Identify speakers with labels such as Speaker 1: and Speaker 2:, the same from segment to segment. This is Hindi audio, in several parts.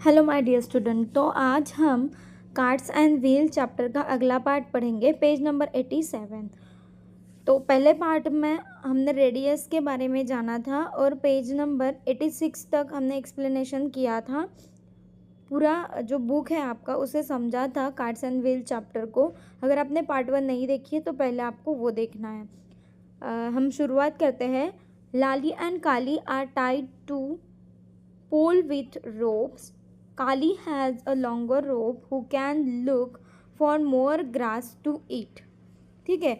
Speaker 1: Hello my dear student. तो आज हम कार्ड्स एंड व्हील चैप्टर का अगला पार्ट पढ़ेंगे, पेज नंबर 87। तो पहले पार्ट में हमने रेडियस के बारे में जाना था और पेज नंबर 86 तक हमने एक्सप्लेनेशन किया था। पूरा जो बुक है आपका उसे समझा था कार्ड्स एंड व्हील चैप्टर को। अगर आपने पार्ट 1 नहीं देखी है तो पहले आपको वो देखना है। हम शुरुआत करते हैं। Lali and Kali are tied to pole with ropes. Kali has a longer rope who can look for more grass to eat. ठीक है,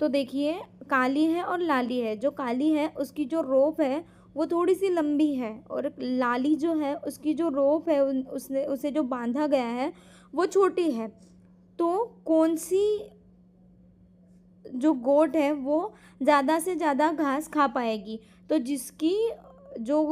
Speaker 1: तो देखिए काली है और लाली है। जो काली है उसकी जो रोप है वो थोड़ी सी लंबी है और लाली जो है उसकी जो रोप है उसने उसे जो बांधा गया है वो छोटी है। तो कौन सी जो गोट है वो ज़्यादा से ज़्यादा घास खा पाएगी? तो जिसकी जो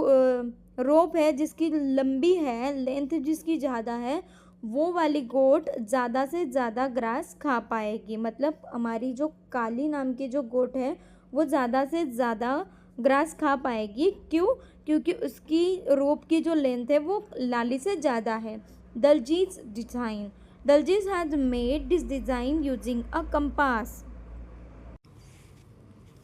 Speaker 1: रोप है, जिसकी लंबी है, लेंथ जिसकी ज़्यादा है, वो वाली गोट ज़्यादा से ज़्यादा ग्रास खा पाएगी। मतलब हमारी जो काली नाम की जो गोट है वो ज़्यादा से ज़्यादा ग्रास खा पाएगी। क्यों? क्योंकि उसकी रोप की जो लेंथ है वो लाली से ज़्यादा है। Daljeet design. Daljeet has made this design using a compass.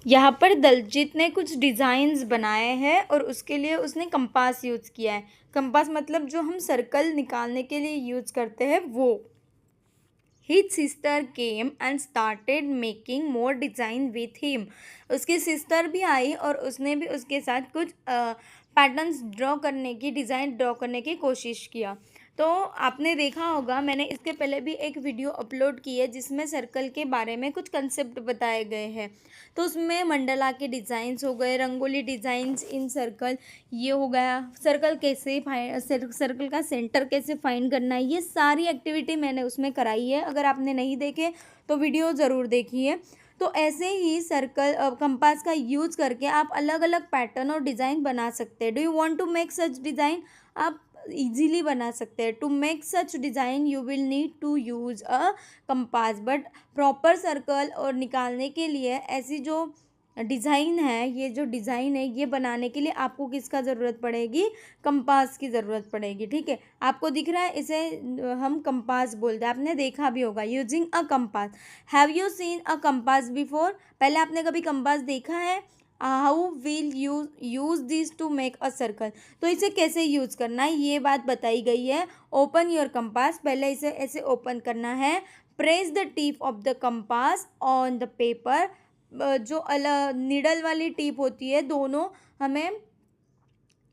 Speaker 1: यहाँ पर दलजीत ने कुछ डिज़ाइंस बनाए हैं और उसके लिए उसने कंपास यूज़ किया है। कंपास मतलब जो हम सर्कल निकालने के लिए यूज़ करते हैं वो। His sister came and started making more design with him. उसकी सिस्टर भी आई और उसने भी उसके साथ कुछ पैटर्न्स ड्रॉ करने की, डिज़ाइन ड्रॉ करने की कोशिश किया। तो आपने देखा होगा, मैंने इसके पहले भी एक वीडियो अपलोड की है जिसमें सर्कल के बारे में कुछ कंसेप्ट बताए गए हैं। तो उसमें मंडला के डिज़ाइंस हो गए, रंगोली डिज़ाइंस इन सर्कल, ये हो गया, सर्कल कैसे सर्कल का सेंटर कैसे फाइंड करना है, ये सारी एक्टिविटी मैंने उसमें कराई है। अगर आपने नहीं देखे तो वीडियो ज़रूर देखिए। तो ऐसे ही सर्कल कंपास का यूज़ करके आप अलग अलग पैटर्न और डिज़ाइन बना सकते हैं। Do you want to make such design? आप इजीली बना सकते हैं। To make such design you will need to use a compass. But proper circle और निकालने के लिए ऐसी जो डिज़ाइन है, ये जो डिज़ाइन है ये बनाने के लिए आपको किसका ज़रूरत पड़ेगी? कंपास की ज़रूरत पड़ेगी। ठीक है, आपको दिख रहा है, इसे हम कंपास बोलते हैं। आपने देखा भी होगा, using a compass. Have you seen a compass before? पहले आपने कभी कंपास देखा है? How will you use this to make a circle? तो इसे कैसे यूज़ करना है ये बात बताई गई है। Open your compass. पहले इसे ऐसे ओपन करना है। Press the tip of the compass on the paper. जो निडल वाली टिप होती है, दोनों हमें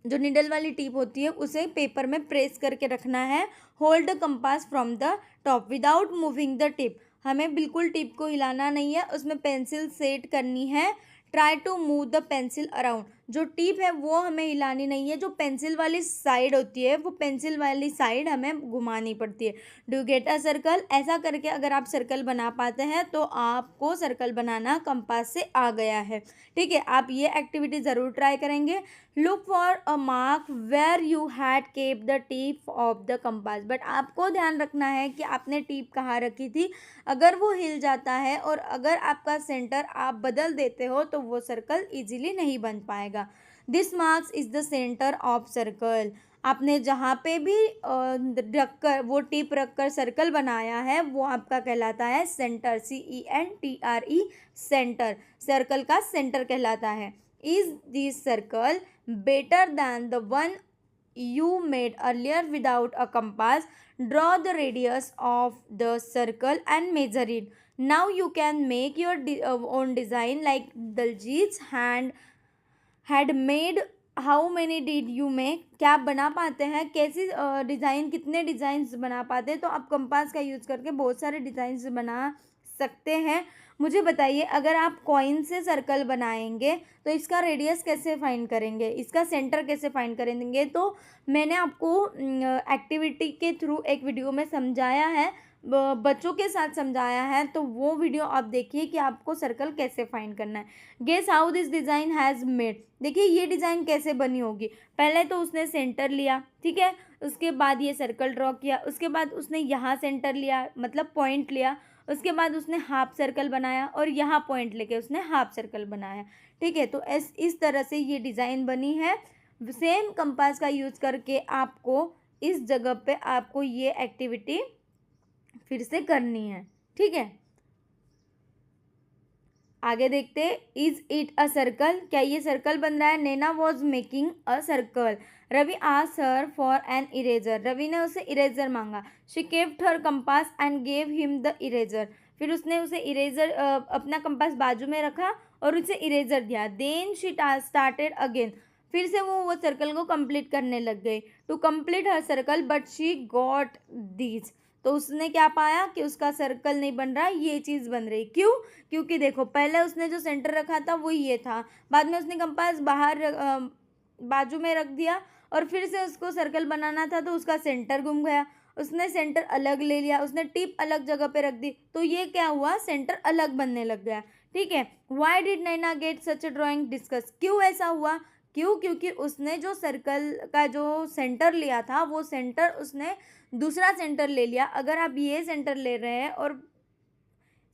Speaker 1: जो निडल वाली टिप होती है उसे पेपर में प्रेस करके रखना है। Hold the compass from the top without moving the tip. हमें बिल्कुल टिप को हिलाना नहीं है, उसमें पेंसिल सेट करनी है। Try to move the pencil around. जो टिप है वो हमें हिलानी नहीं है, जो पेंसिल वाली साइड होती है वो पेंसिल वाली साइड हमें घुमानी पड़ती है। Do get a circle? ऐसा करके अगर आप सर्कल बना पाते हैं तो आपको सर्कल बनाना कंपास से आ गया है। ठीक है, आप ये एक्टिविटी ज़रूर ट्राई करेंगे। Look for a mark where you had kept the tip of the compass. But आपको ध्यान रखना है कि आपने टिप कहाँ रखी थी। अगर वो हिल जाता है और अगर आपका सेंटर आप बदल देते हो तो वो सर्कल इजीली नहीं बन पाएगा। This marks is the centre of circle. आपने जहाँ पे भी रखकर वो टिप रखकर सर्कल बनाया है वो आपका कहलाता है सेंटर। CENTRE, centre. सर्कल का सेंटर कहलाता है। Is this circle better than the one you made earlier without a compass? Draw the radius of the circle and measure it. Now you can make your own design like Daljit's hand had made. How many did you make? क्या आप बना पाते हैं? कैसी डिज़ाइन, कितने डिज़ाइंस बना पाते हैं? तो आप कंपास का यूज़ करके बहुत सारे डिज़ाइंस बना सकते हैं। मुझे बताइए, अगर आप कॉइन से सर्कल बनाएंगे तो इसका रेडियस कैसे फाइंड करेंगे, इसका सेंटर कैसे फाइंड करेंगे? तो मैंने आपको एक्टिविटी के थ्रू एक वीडियो में समझाया है, बच्चों के साथ समझाया है। तो वो वीडियो आप देखिए कि आपको सर्कल कैसे फाइंड करना है। Guess how this design has made. देखिए ये डिज़ाइन कैसे बनी होगी। पहले तो उसने सेंटर लिया, ठीक है, उसके बाद ये सर्कल ड्रॉ किया, उसके बाद उसने यहाँ सेंटर लिया मतलब पॉइंट लिया, उसके बाद उसने हाफ सर्कल बनाया और यहाँ पॉइंट लेके उसने हाफ सर्कल बनाया। ठीक है, तो इस तरह से ये डिज़ाइन बनी है। सेम कंपास का यूज़ करके आपको इस जगह पे आपको ये एक्टिविटी फिर से करनी है, ठीक है। आगे देखते, इज इट अ सर्कल, क्या ये सर्कल बन रहा है। Naina was making a circle, Ravi asked her for an eraser, Ravi ने उसे इरेजर मांगा। She kept her compass and gave him the eraser, फिर उसने उसे इरेजर अपना कंपास बाजू में रखा और उसे इरेजर दिया। देन शी स्टार्टेड अगेन, फिर से वो सर्कल को कंप्लीट करने लग गई। To complete her circle but she got these, तो उसने क्या पाया कि उसका सर्कल नहीं बन रहा, ये चीज़ बन रही। क्यों, क्योंकि देखो पहले उसने जो सेंटर रखा था वो ये था, बाद में उसने कंपास बाहर बाजू में रख दिया और फिर से उसको सर्कल बनाना था तो उसका सेंटर गुम गया। उसने सेंटर अलग ले लिया, उसने टिप अलग जगह पे रख दी, तो ये क्या हुआ, सेंटर अलग बनने लग गया, ठीक है। Why did Naina get such a drawing discuss, क्यों ऐसा हुआ, क्यों, क्योंकि उसने जो सर्कल का जो सेंटर लिया था वो सेंटर उसने दूसरा सेंटर ले लिया। अगर आप ये सेंटर ले रहे हैं और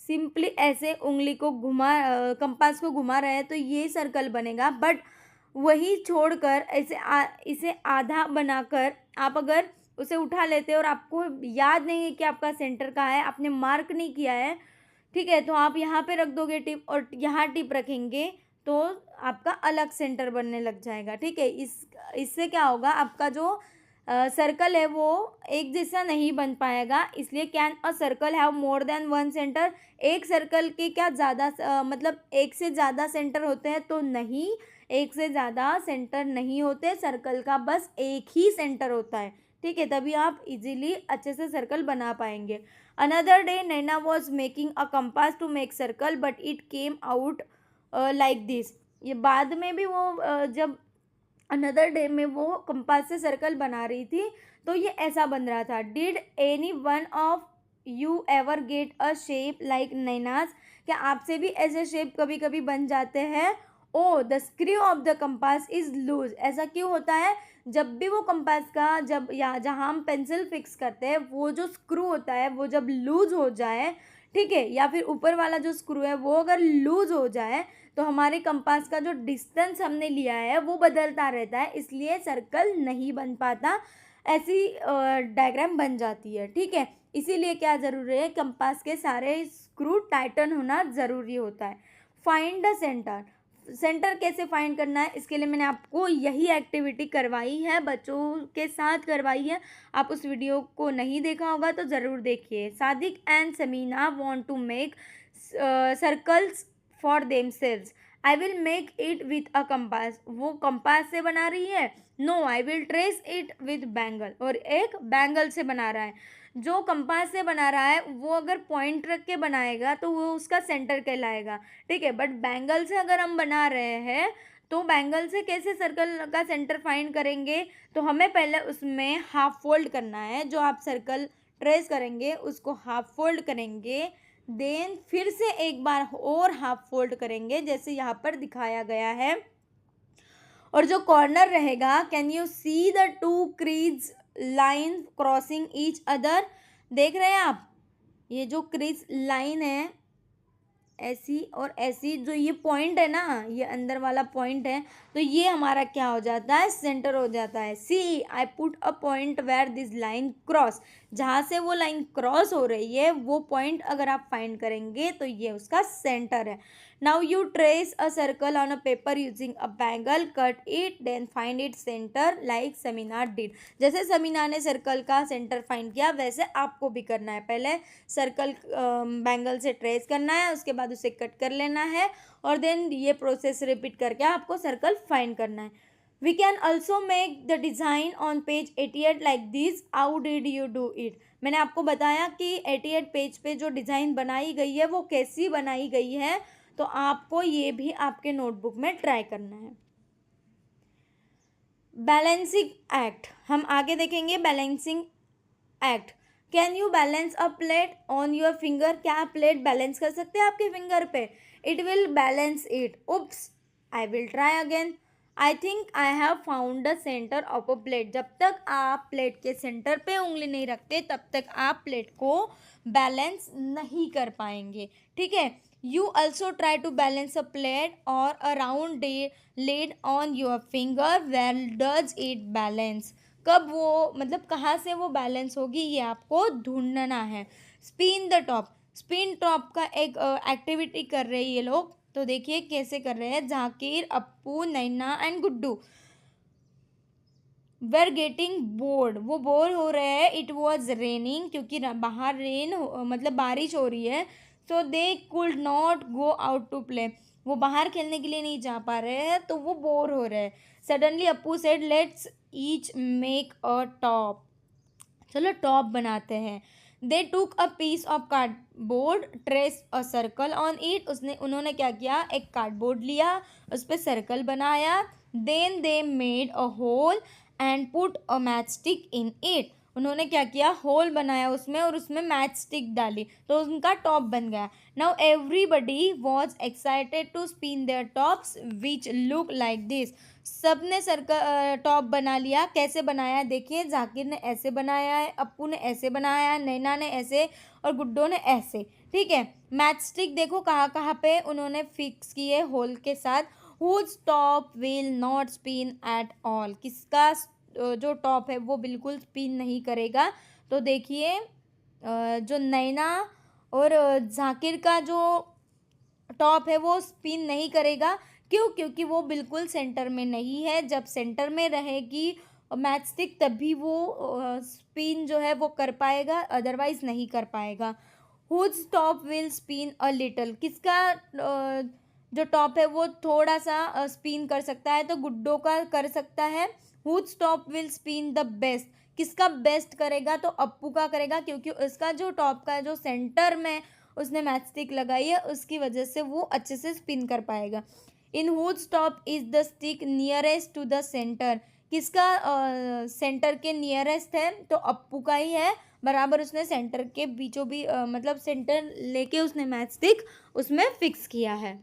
Speaker 1: सिंपली ऐसे उंगली को घुमा कंपास को घुमा रहे हैं तो ये सर्कल बनेगा, बट वही छोड़कर इसे आधा बनाकर आप अगर उसे उठा लेते और आपको याद नहीं है कि आपका सेंटर कहाँ है, आपने मार्क नहीं किया है, ठीक है, तो आप यहाँ पे रख दोगे टिप और यहाँ टिप रखेंगे तो आपका अलग सेंटर बनने लग जाएगा, ठीक है। इससे क्या होगा, आपका जो सर्कल है वो एक जैसा नहीं बन पाएगा। इसलिए can a circle have more than one centre, एक सर्कल के क्या ज़्यादा मतलब एक से ज़्यादा सेंटर होते हैं, तो नहीं, एक से ज़्यादा सेंटर नहीं होते, सर्कल का बस एक ही सेंटर होता है, ठीक है। तभी आप इजीली अच्छे से सर्कल बना पाएंगे। Another day Naina was making a compass to make circle but it came out like this, ये बाद में भी वो जब अनदर डे में वो कंपास से सर्कल बना रही थी तो ये ऐसा बन रहा था। Did any one of you ever get a shape like Naina's, क्या आपसे भी ऐसे शेप कभी कभी बन जाते हैं। Oh the screw of the compass is loose, ऐसा क्यों होता है, जब भी वो कंपास का जब या जहाँ हम पेंसिल फिक्स करते हैं वो जो स्क्रू होता है वो जब लूज हो जाए, ठीक है, या फिर ऊपर वाला जो स्क्रू है वो अगर लूज हो जाए तो हमारे कंपास का जो डिस्टेंस हमने लिया है वो बदलता रहता है, इसलिए सर्कल नहीं बन पाता, ऐसी डायग्राम बन जाती है, ठीक है। इसीलिए क्या ज़रूरी है, कंपास के सारे स्क्रू टाइटन होना ज़रूरी होता है। फाइंड द सेंटर, सेंटर कैसे फाइंड करना है, इसके लिए मैंने आपको यही एक्टिविटी करवाई है, बच्चों के साथ करवाई है। आप उस वीडियो को नहीं देखा होगा तो ज़रूर देखिए। Sadiq and Samina want to make circles for themselves, I will make it with a compass, वो कंपास से बना रही है। No I will trace it with bangle, और एक बैंगल से बना रहा है। जो कंपास से बना रहा है वो अगर पॉइंट रख के बनाएगा तो वो उसका सेंटर कहलाएगा, ठीक है। बट बैंगल से अगर हम बना रहे हैं तो बैंगल से कैसे सर्कल का सेंटर फाइंड करेंगे, तो हमें पहले उसमें हाफ फोल्ड करना है, जो आप सर्कल ट्रेस करेंगे उसको हाफ फोल्ड करेंगे, देन फिर से एक बार और हाफ फोल्ड करेंगे जैसे यहाँ पर दिखाया गया है, और जो कॉर्नर रहेगा, can you see the two crease line crossing each other, देख रहे हैं आप, ये जो क्रीज लाइन है ऐसी और ऐसी, जो ये पॉइंट है ना, ये अंदर वाला पॉइंट है, तो ये हमारा क्या हो जाता है, सेंटर हो जाता है। See I put a point where this line cross, जहाँ से वो लाइन क्रॉस हो रही है वो पॉइंट अगर आप फाइंड करेंगे तो ये उसका सेंटर है। Now you trace a circle on a paper using a bangle, cut it, then find it centre like Samina did, जैसे समीना ने सर्कल का सेंटर फाइंड किया वैसे आपको भी करना है। पहले सर्कल बैंगल से ट्रेस करना है, उसके बाद उसे कट कर लेना है, और देन ये प्रोसेस रिपीट करके आपको सर्कल फाइंड करना है। We can also make the design on page 88 like this, how did you do it, मैंने आपको बताया कि 88 पेज पे जो डिज़ाइन बनाई गई है वो कैसी बनाई गई है, तो आपको ये भी आपके नोटबुक में ट्राई करना है। बैलेंसिंग एक्ट, हम आगे देखेंगे balancing act. Can you balance a plate on your finger, क्या आप प्लेट बैलेंस कर सकते हैं आपके फिंगर पे, it will balance it, oops I will try again, I think I have found the centre of a plate, जब तक आप प्लेट के सेंटर पे उंगली नहीं रखते तब तक आप प्लेट को बैलेंस नहीं कर पाएंगे, ठीक है। You also try to balance a plate और a round lid on your finger, well does it balance, कब वो मतलब कहाँ से वो बैलेंस होगी ये आपको ढूंढना है। Spin the top, spin top का एक एक्टिविटी कर रहे हैं ये लोग। तो देखिए कैसे कर रहे हैं। Zakir, Appu, Naina and Guddu were getting bored, वो बोर हो रहे हैं। इट वॉज रेनिंग, क्योंकि बाहर मतलब बारिश हो रही है। So they could not go out to play, वो बाहर खेलने के लिए नहीं जा पा रहे हैं, तो वो बोर हो रहे हैं। Suddenly Appu said let's each make a top, चलो टॉप बनाते हैं। They took a piece of cardboard, trace a circle on it, उन्होंने क्या किया, एक कार्डबोर्ड लिया, उस पर सर्कल बनाया। Then they made a hole and put a match stick in it, उन्होंने क्या किया, होल बनाया उसमें और उसमें मैच स्टिक डाली, तो उनका टॉप बन गया। Now everybody was excited to spin their tops which look like this, सबने सर्कल टॉप बना लिया। कैसे बनाया देखिए, जाकिर ने ऐसे बनाया है, अप्पू ने ऐसे बनाया है, नैना ने ऐसे और गुड्डो ने ऐसे। ठीक है, मैच स्टिक देखो कहाँ कहाँ पे उन्होंने फिक्स किए होल के साथ। Whose top will not spin at all, किसका जो टॉप है वो बिल्कुल स्पिन नहीं करेगा। तो देखिए जो नैना और जाकिर का जो टॉप है वो स्पिन नहीं करेगा। क्यों? क्योंकि वो बिल्कुल सेंटर में नहीं है। जब सेंटर में रहेगी मैच स्टिक तभी वो स्पिन जो है वो कर पाएगा, अदरवाइज नहीं कर पाएगा। Whose top will spin a little, किसका जो टॉप है वो थोड़ा सा स्पिन कर सकता है, तो गुड्डो का कर सकता है। Whose top will spin the best, किसका बेस्ट करेगा, तो अप्पू का करेगा, क्योंकि उसका जो टॉप का जो सेंटर में उसने मैच स्टिक लगाई है उसकी वजह से वो अच्छे से स्पिन कर पाएगा। In whose top is the stick nearest to the centre, किसका सेंटर के नियरेस्ट है, तो अप्पू का ही है, बराबर उसने सेंटर के बीचों भी मतलब सेंटर लेके उसने मैच स्टिक उसमें फिक्स किया है।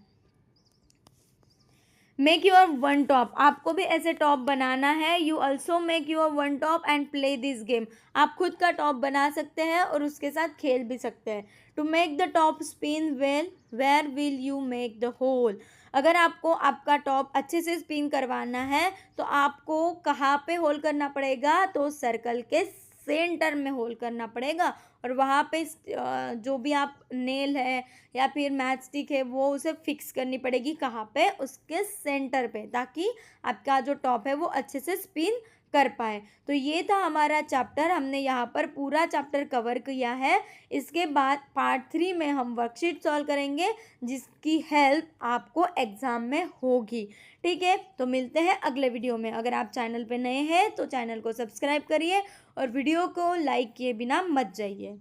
Speaker 1: मेक योर वन टॉप, आपको भी ऐसे टॉप बनाना है। You also make your one top and play this game, आप खुद का टॉप बना सकते हैं और उसके साथ खेल भी सकते हैं। To make the top spin well, where will you make the hole, अगर आपको आपका टॉप अच्छे से स्पिन करवाना है तो आपको कहाँ पे होल करना पड़ेगा, तो सर्कल के सेंटर में होल करना पड़ेगा। और वहाँ पे जो भी आप नेल है या फिर मैच स्टिक है वो उसे फिक्स करनी पड़ेगी, कहाँ पे, उसके सेंटर पे, ताकि आपका जो टॉप है वो अच्छे से स्पिन कर पाए। तो ये था हमारा चैप्टर, हमने यहाँ पर पूरा चैप्टर कवर किया है। इसके बाद पार्ट 3 में हम वर्कशीट सॉल्व करेंगे जिसकी हेल्प आपको एग्ज़ाम में होगी। ठीक है, तो मिलते हैं अगले वीडियो में। अगर आप चैनल पे नए हैं तो चैनल को सब्सक्राइब करिए और वीडियो को लाइक किए बिना मत जाइए।